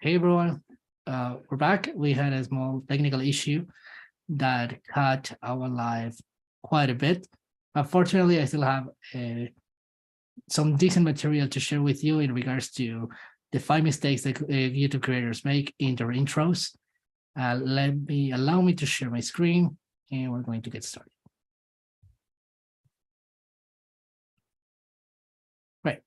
Hey everyone, we're back. We had a small technical issue that cut our live quite a bit. Unfortunately, I still have some decent material to share with you in regards to the 5 mistakes that YouTube creators make in their intros. Allow me to share my screen, and we're going to get started. Right.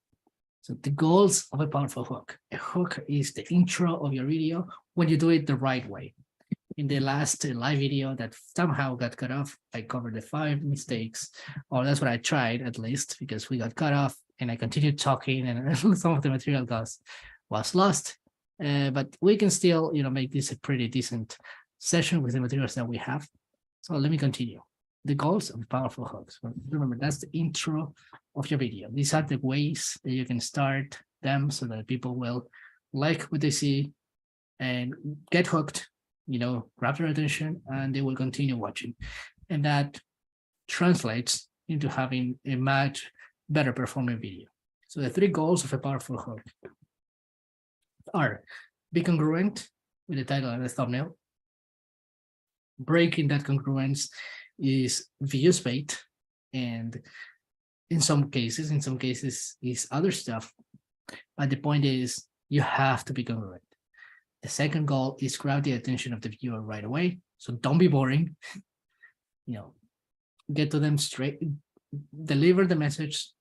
So the goals of a powerful hook. A hook is the intro of your video when you do it the right way. In the last live video that somehow got cut off, I covered the 5 mistakes, or that's what I tried at least, because we got cut off and I continued talking and some of the material was lost. But we can still, make this a pretty decent session with the materials that we have. So let me continue. The goals of powerful hooks. Remember, that's the intro of your video. These are the ways that you can start them so that people will like what they see and get hooked, grab their attention, and they will continue watching. And that translates into having a much better performing video. So the 3 goals of a powerful hook are: be congruent with the title and the thumbnail. Breaking that congruence is views bait, and in some cases is other stuff. But the point is, you have to be congruent. The second goal is grab the attention of the viewer right away. So don't be boring. Get to them straight, deliver the message,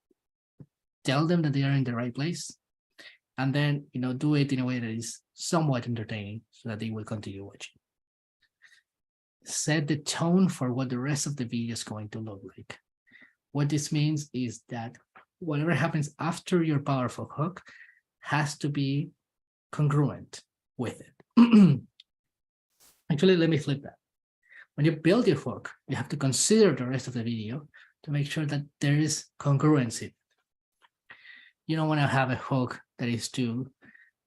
tell them that they are in the right place, and then do it in a way that is somewhat entertaining so that they will continue watching. Set the tone for what the rest of the video is going to look like. What this means is that whatever happens after your powerful hook has to be congruent with it. Actually, let me flip that. When you build your hook, you have to consider the rest of the video to make sure that there is congruency. You don't want to have a hook that is too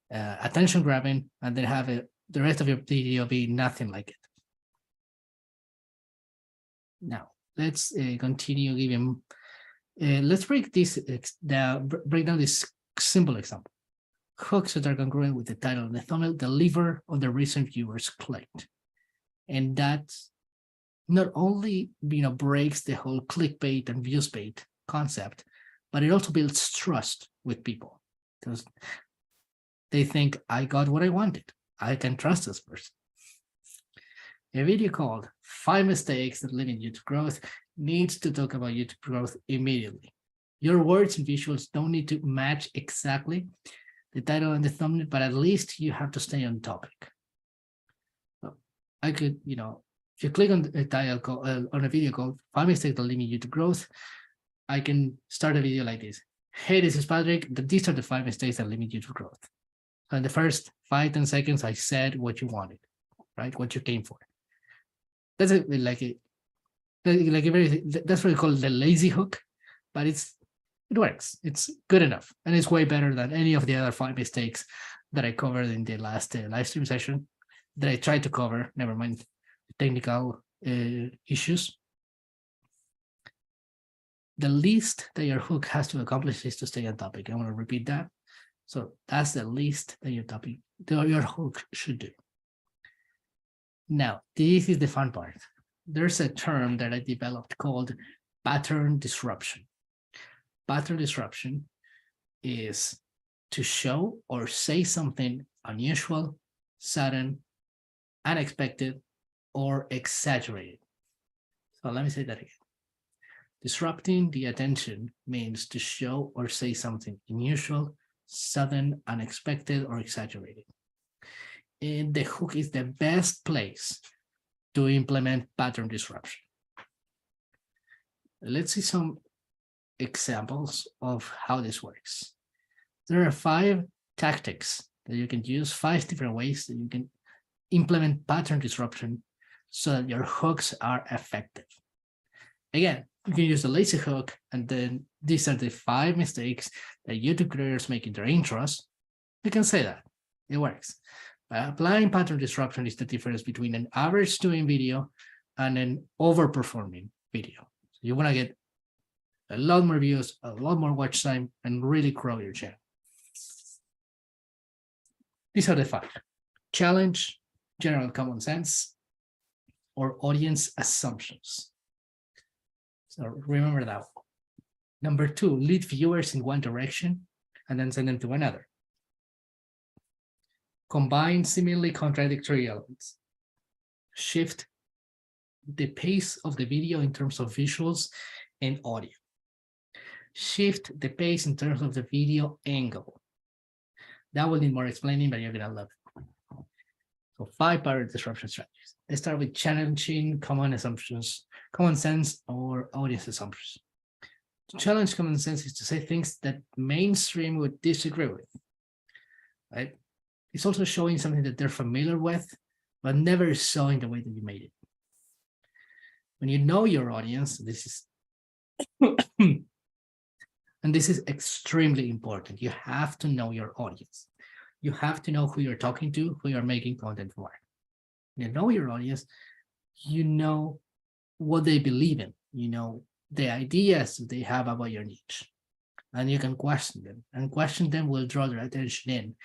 attention grabbing and then have the rest of your video be nothing like it. Now, let's continue giving, let's break down this simple example. Hooks that are congruent with the title and the thumbnail deliver on the reason viewers clicked. And that not only breaks the whole clickbait and views bait concept, but it also builds trust with people, because they think, I got what I wanted. I can trust this person. A video called 5 Mistakes That Limit YouTube Growth needs to talk about YouTube growth immediately. Your words and visuals don't need to match exactly the title and the thumbnail, but at least you have to stay on topic. So I could, if you click on a title on a video called 5 Mistakes That Limit YouTube Growth, I can start a video like this. Hey, this is Patrick. These are the 5 mistakes that limit YouTube growth. So in the first 5-10 seconds, I said what you wanted, right? What you came for. That's that's what we call the lazy hook, but it works. It's good enough, and it's way better than any of the other 5 mistakes that I covered in the last live stream session that I tried to cover. Never mind technical issues. The least that your hook has to accomplish is to stay on topic. I want to repeat that. So that's the least that your hook should do. Now, this is the fun part. There's a term that I developed called pattern disruption. Pattern disruption is to show or say something unusual, sudden, unexpected, or exaggerated. So let me say that again. Disrupting the attention means to show or say something unusual, sudden, unexpected, or exaggerated. And the hook is the best place to implement pattern disruption. Let's see some examples of how this works. There are 5 tactics that you can use, 5 different ways that you can implement pattern disruption so that your hooks are effective. Again, you can use the lazy hook, and then these are the 5 mistakes that YouTube creators make in their intros. You can say that. It works. Applying pattern disruption is the difference between an average doing video and an overperforming video. So you want to get a lot more views, a lot more watch time, and really grow your channel. These are the 5: challenge, general common sense, or audience assumptions. So remember that one. Number 2, lead viewers in one direction and then send them to another. Combine seemingly contradictory elements. Shift the pace of the video in terms of visuals and audio. Shift the pace in terms of the video angle. That will need more explaining, but you're gonna love it. So 5 pattern disruption strategies. Let's start with challenging common assumptions, common sense, or audience assumptions. To challenge common sense is to say things that mainstream would disagree with, right? It's also showing something that they're familiar with, but never saw in the way that you made it. When you know your audience, this is, and this is extremely important. You have to know your audience. You have to know who you're talking to, who you're making content for. When you know your audience, you know what they believe in, you know the ideas that they have about your niche, and you can question them, and question them will draw their attention in,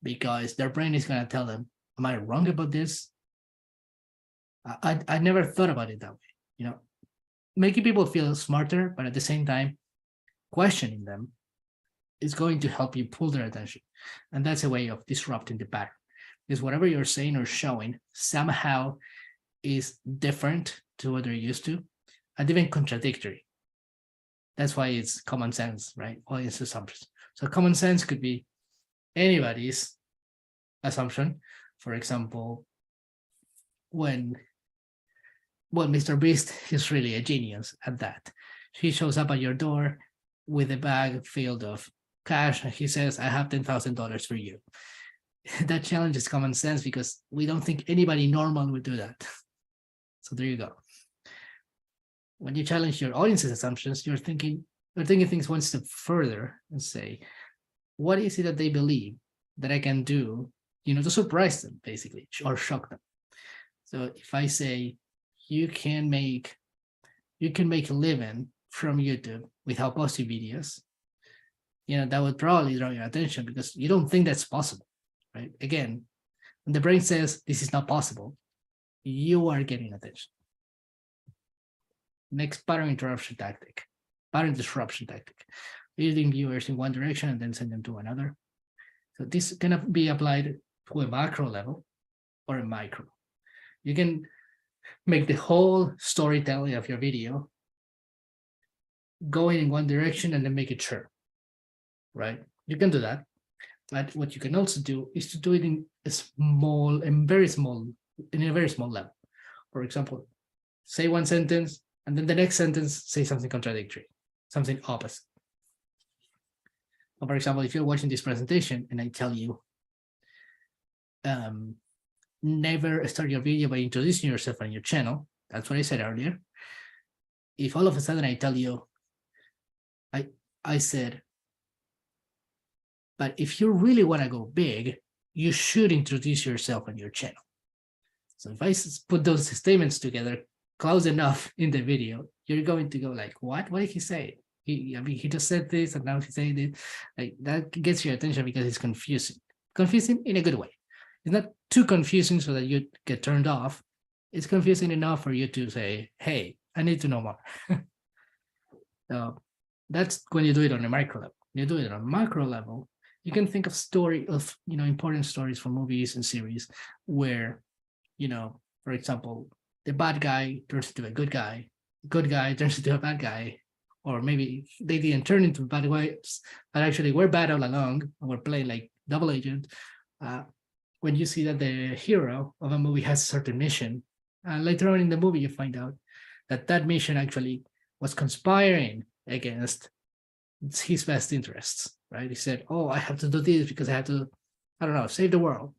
because their brain is going to tell them, am I wrong about this? I never thought about it that way, you know, making people feel smarter, but at the same time, questioning them is going to help you pull their attention. And that's a way of disrupting the pattern, because whatever you're saying or showing somehow is different to what they're used to, and even contradictory. That's why it's common sense, right? Audience assumptions. So common sense could be anybody's assumption. For example, well, 𝘂𝘁 is really a genius at that. He shows up at your door with a bag filled of cash, and he says, I have $10,000 for you. That challenges common sense, because we don't think anybody normal would do that. So there you go. When you challenge your audience's assumptions, you're thinking things one step further and say, what is it that they believe that I can do, you know, to surprise them, basically, or shock them? So if I say, you can make a living from YouTube without posting videos, you know, that would probably draw your attention, because you don't think that's possible, right? Again, when the brain says this is not possible, you are getting attention. Next, pattern disruption tactic. Leading viewers in one direction and then send them to another. So this can be applied to a macro level or a micro. You can make the whole storytelling of your video going in one direction and then make it short, right? You can do that. But what you can also do is to do it in a very small level. For example, say one sentence, and then the next sentence say something contradictory, something opposite. For example, if you're watching this presentation and I tell you, never start your video by introducing yourself on your channel, that's what I said earlier. If all of a sudden I tell you, I said, but if you really want to go big, you should introduce yourself on your channel. So if I put those statements together close enough in the video, you're going to go like, what did he say? He just said this and now he's saying it. Like, that gets your attention because it's confusing in a good way. It's not too confusing so that you get turned off. It's confusing enough for you to say, hey, I need to know more. So that's when you do it on a micro level. When you do it on a macro level, you can think of important stories from movies and series where, for example, the bad guy turns into a good guy turns into a bad guy, or maybe they didn't turn into bad guys, but actually we're bad all along, and we're playing like double agent. When you see that the hero of a movie has a certain mission, later on in the movie you find out that that mission actually was conspiring against his best interests, right? He said, oh, I have to do this because I have to, I don't know, save the world.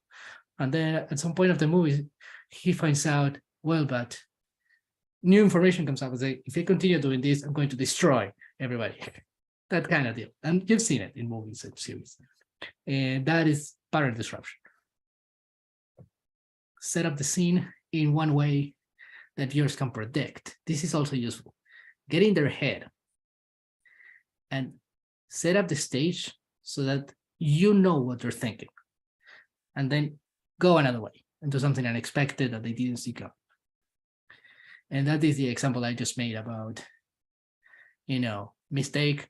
And then at some point of the movie, he finds out, well, but new information comes up and say, if I continue doing this, I'm going to destroy everybody. That kind of deal. And you've seen it in movies and series. And that is pattern disruption. Set up the scene in one way that viewers can predict. This is also useful. Get in their head and set up the stage so that you know what they're thinking. and then go another way and do something unexpected that they didn't see coming. And that is the example I just made about, mistake,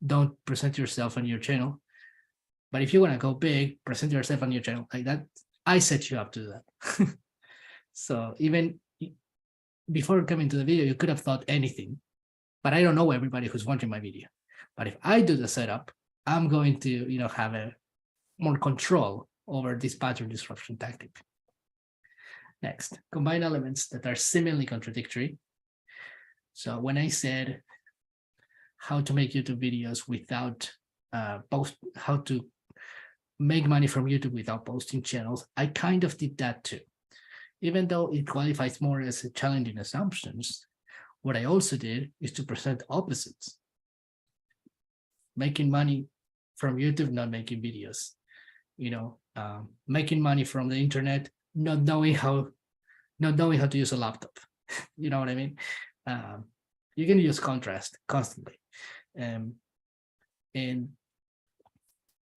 don't present yourself on your channel. But if you want to go big, present yourself on your channel like that. I set you up to do that. So even before coming to the video, you could have thought anything, but I don't know everybody who's watching my video. But if I do the setup, I'm going to, have a more control over this pattern disruption tactic. Next, combine elements that are seemingly contradictory. So when I said how to make YouTube videos without how to make money from YouTube without posting channels, I kind of did that too. Even though it qualifies more as a challenging assumptions, what I also did is to present opposites. Making money from YouTube, not making videos. Making money from the internet, not knowing how to use a laptop. You know what I mean? You can use contrast constantly. And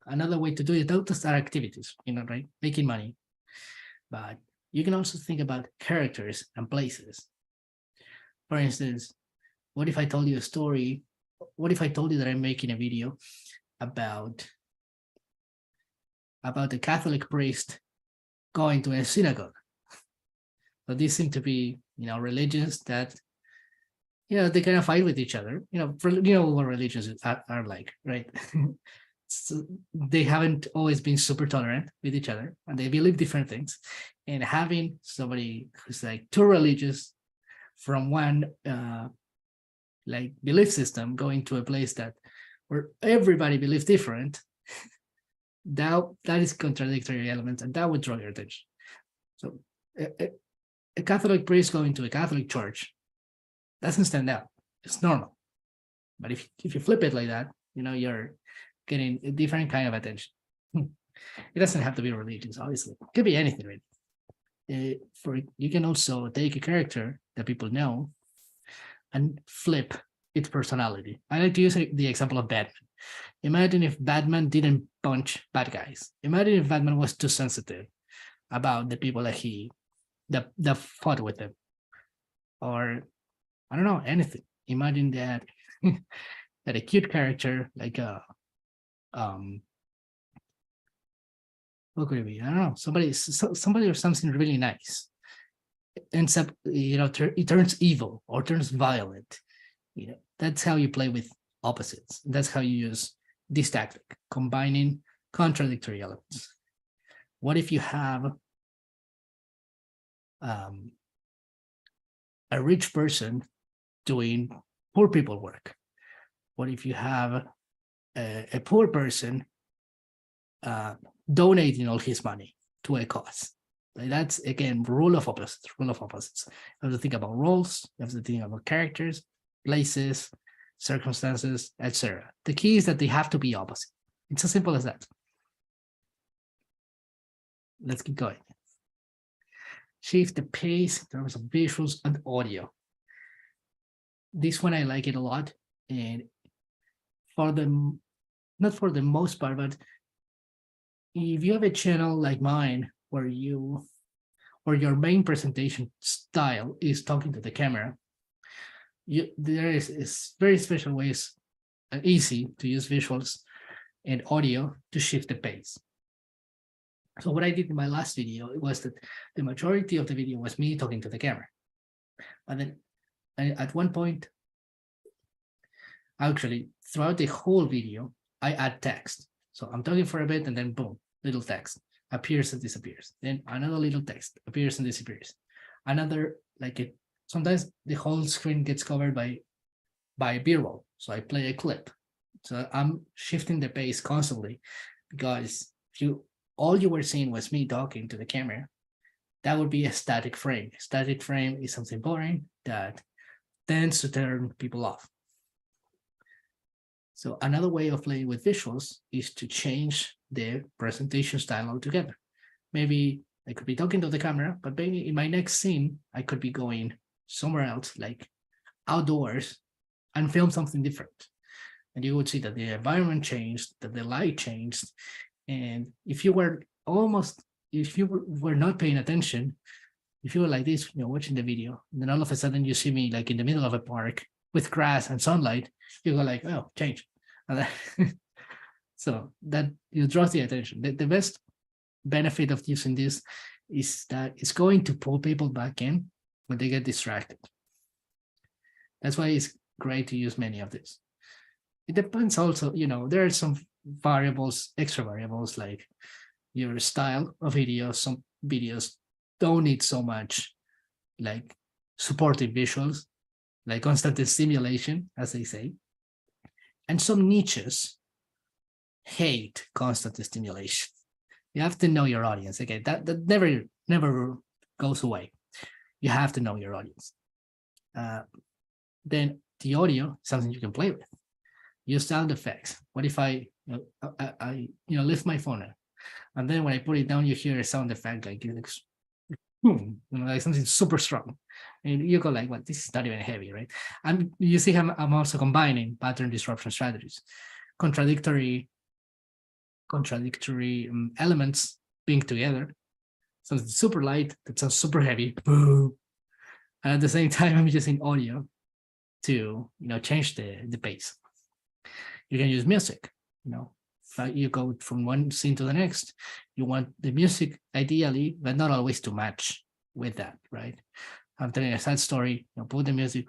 another way to do it, those are activities, right? Making money. But you can also think about characters and places. For instance, what if I told you a story? What if I told you that I'm making a video about a Catholic priest going to a synagogue? So these seem to be, religions that, they kind of fight with each other. What religions are like, right? So they haven't always been super tolerant with each other, and they believe different things. And having somebody who's like too religious from one belief system going to a place where everybody believes different, that is contradictory element, and that would draw your attention. So a Catholic priest going to a Catholic church doesn't stand out. It's normal. But if you flip it like that, you're getting a different kind of attention. It doesn't have to be religious, obviously. It could be anything, really. You can also take a character that people know and flip its personality. I like to use the example of Batman. Imagine if Batman didn't punch bad guys. Imagine if Batman was too sensitive about the people that fought with him. Or, I don't know, anything. Imagine that that a cute character like what could it be? I don't know, somebody or something really nice ends up, it turns evil or turns violent. That's how you play with opposites. That's how you use this tactic, combining contradictory elements. What if you have a rich person doing poor people work? What if you have a poor person donating all his money to a cause? That's, again, rule of opposites. You have to think about roles, you have to think about characters, places, circumstances, etc. The key is that they have to be opposite. It's as simple as that. Let's keep going. Shift the pace in terms of visuals and audio. This one, I like it a lot. And not for the most part, but if you have a channel like mine where your main presentation style is talking to the camera, there is very special ways, easy to use visuals and audio to shift the pace. So what I did in my last video was that the majority of the video was me talking to the camera. And then at one point, actually, throughout the whole video, I add text. So I'm talking for a bit, and then boom, little text appears and disappears. Then another little text appears and disappears. Another, sometimes the whole screen gets covered by B-roll. So I play a clip. So I'm shifting the pace constantly, because if all you were seeing was me talking to the camera, that would be a static frame. A static frame is something boring that tends to turn people off. So another way of playing with visuals is to change the presentation style altogether. Maybe I could be talking to the camera, but maybe in my next scene, I could be going somewhere else, like outdoors, and film something different. And you would see that the environment changed, that the light changed. And if you were almost if you were not paying attention, if you were like this, watching the video, and then all of a sudden you see me like in the middle of a park with grass and sunlight, you go like, oh, change. And then so that you draw the attention. The best benefit of using this is that it's going to pull people back in when they get distracted. That's why it's great to use many of these. It depends also, there are some variables, extra variables, like your style of videos. Some videos don't need so much like supportive visuals, like constant stimulation, as they say. And some niches hate constant stimulation. You have to know your audience. Okay, that never goes away. You have to know your audience. Then the audio, something you can play with. Use sound effects. What if I lift my phone up, and then when I put it down, you hear a sound effect like boom, like something super strong, and you go like, "What? This is not even heavy, right?" And you see, I'm also combining pattern disruption strategies, contradictory elements being together. Something super light that sounds super heavy, boom. And at the same time, I'm using audio to change the pace. You can use music. You go from one scene to the next. You want the music ideally, but not always to match with that, right? I'm telling a sad story. Put the music.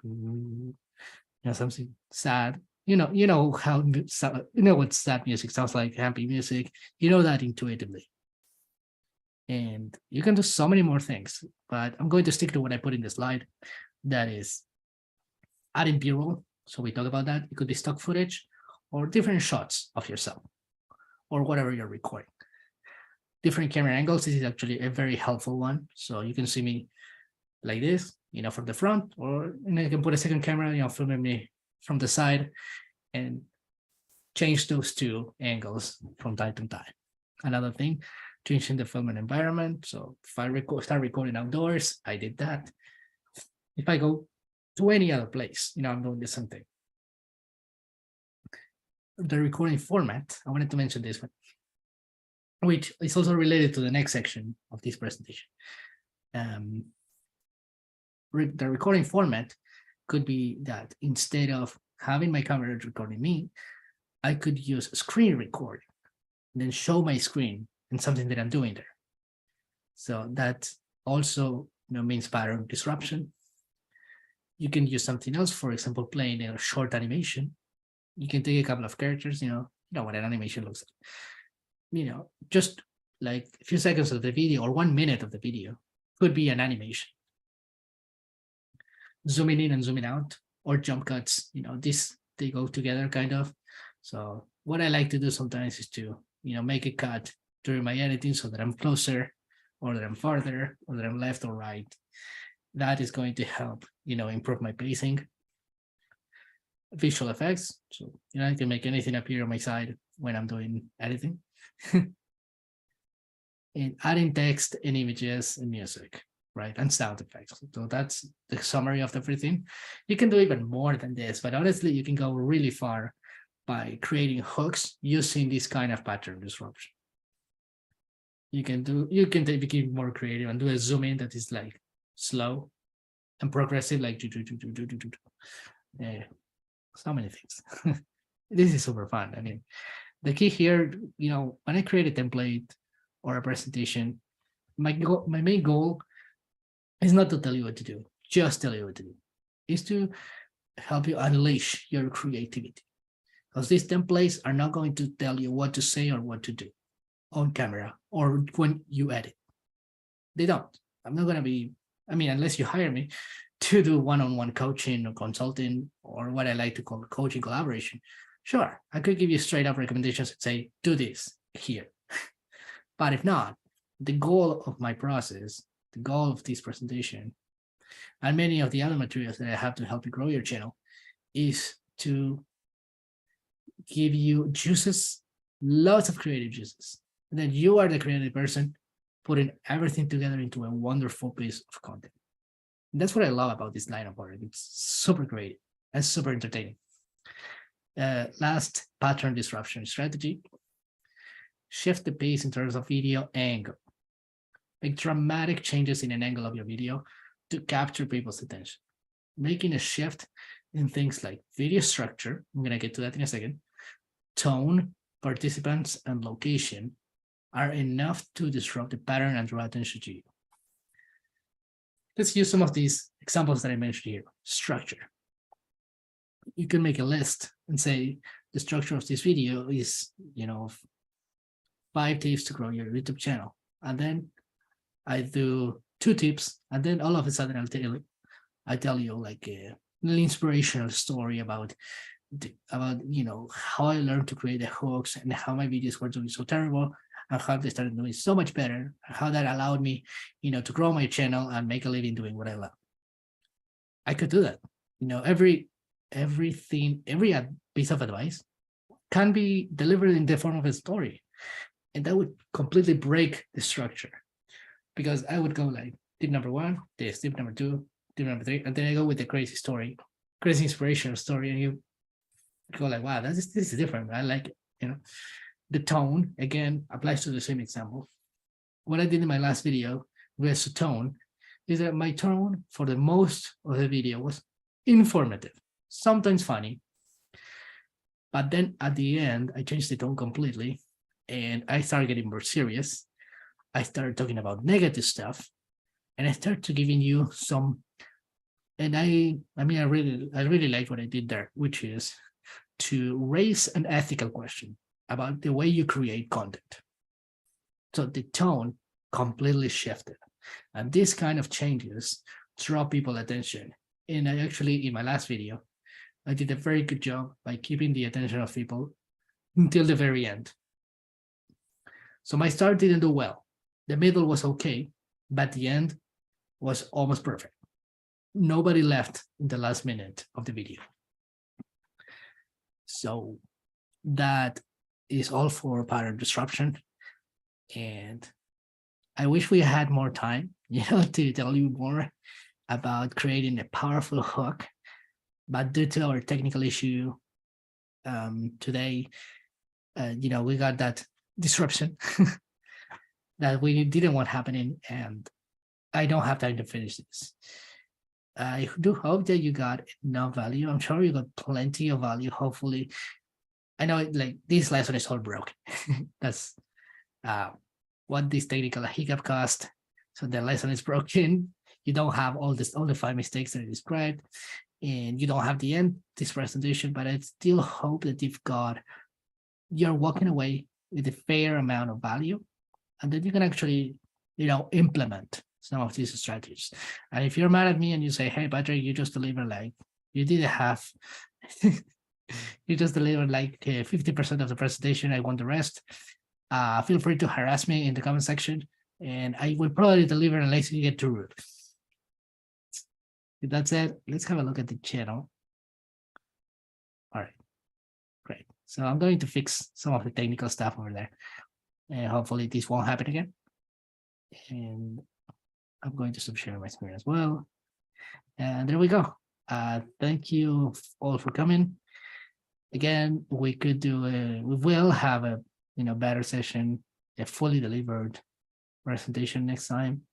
Something sad. You know what sad music sounds like. Happy music. You know that intuitively. And you can do so many more things, but I'm going to stick to what I put in the slide. That is adding B-roll. So we talk about that. It could be stock footage or different shots of yourself or whatever you're recording. Different camera angles. This is actually a very helpful one. So you can see me like this, from the front, or you can put a second camera, filming me from the side and change those two angles from time to time. Another thing, changing the filming environment. So if I start recording outdoors, I did that. If I go to any other place, I'm doing the same thing. The recording format, I wanted to mention this one, which is also related to the next section of this presentation. The recording format could be that instead of having my camera recording me, I could use screen recording and then show my screen and something that I'm doing there. So that also means pattern disruption. You can use something else, for example, playing a short animation. You can take a couple of characters, you know what an animation looks like. Just like a few seconds of the video or 1 minute of the video could be an animation. Zooming in and zooming out or jump cuts, they go together kind of. So what I like to do sometimes is to, make a cut during my editing so that I'm closer or that I'm farther or that I'm left or right. That is going to help, improve my pacing. Visual effects. So, I can make anything appear on my side when I'm doing editing. And adding text and images and music, right? And sound effects. So that's the summary of everything. You can do even more than this, but honestly, you can go really far by creating hooks using this kind of pattern disruption. You can become more creative and do a zoom in that is like slow and progressive, like so many things. This is super fun. I mean, the key here, when I create a template or a presentation, my main goal is not to tell you what to do, just tell you what to do. Is to help you unleash your creativity. Because these templates are not going to tell you what to say or what to do on camera or when you edit. They don't. I'm not going to be, unless you hire me to do one-on-one coaching or consulting or what I like to call coaching collaboration. Sure, I could give you straight up recommendations and say, do this here. But if not, the goal of my process, the goal of this presentation, and many of the other materials that I have to help you grow your channel is to give you juices, lots of creative juices. And then you are the creative person putting everything together into a wonderful piece of content. And that's what I love about this line of work. It's super creative and super entertaining. Last, pattern disruption strategy. Shift the pace in terms of video angle. make dramatic changes in an angle of your video to capture people's attention. Making a shift in things like video structure, I'm gonna get to that in a second, tone, participants, and location are enough to disrupt the pattern and draw attention to you. Let's use some of these examples that I mentioned here. Structure. You can make a list and say the structure of this video is, 5 tips to grow your YouTube channel. And then I do 2 tips, and then all of a sudden I tell you like an inspirational story about how I learned to create the hooks and how my videos were doing so terrible and how they started doing so much better, and how that allowed me, to grow my channel and make a living doing what I love. I could do that. Every piece of advice can be delivered in the form of a story, and that would completely break the structure, because I would go like tip number 1, this, tip number 2, tip number 3, and then I go with the crazy story, crazy inspirational story, and you go like, wow, this is different. I like it. The tone again applies to the same example. What I did in my last video with the tone is that my tone for the most of the video was informative, sometimes funny, but then at the end I changed the tone completely and I started getting more serious. I started talking about negative stuff, and I started to giving you some, and I really like what I did there, which is to raise an ethical question about the way you create content. So the tone completely shifted, and this kind of changes draw people's attention. And I actually, in my last video, I did a very good job by keeping the attention of people until the very end. So my start didn't do well. The middle was okay, but the end was almost perfect. Nobody left in the last minute of the video. So that is all for pattern disruption. And I wish we had more time, to tell you more about creating a powerful hook. But due to our technical issue today, we got that disruption that we didn't want happening, and I don't have time to finish this. I do hope that you got enough value. I'm sure you got plenty of value, hopefully. I know this lesson is all broken. That's what this technical hiccup cost. So the lesson is broken. You don't have all the 5 mistakes that I described, and you don't have the end this presentation, but I still hope that you're walking away with a fair amount of value, and that you can actually, implement some of these strategies. And if you're mad at me and you say, hey, Patrick, you just delivered you did a half, you just delivered 50% of the presentation, I want the rest, feel free to harass me in the comment section, and I will probably deliver unless you get too rude. If that's it, let's have a look at the channel. All right, great. So I'm going to fix some of the technical stuff over there, and hopefully this won't happen again. And I'm going to stop sharing my screen as well. And there we go. Thank you all for coming. Again, we will have a better session, a fully delivered presentation next time.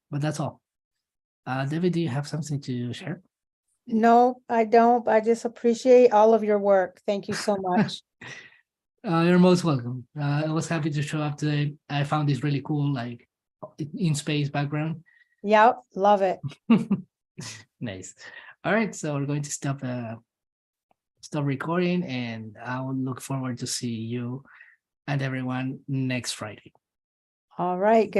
But that's all. David, do you have something to share? No, I don't. I just appreciate all of your work. Thank you so much. You're most welcome. I was happy to show up today. I found this really cool, in space background. Yep, love it. Nice. All right, so we're going to stop recording, and I will look forward to see you and everyone next Friday. All right. Good.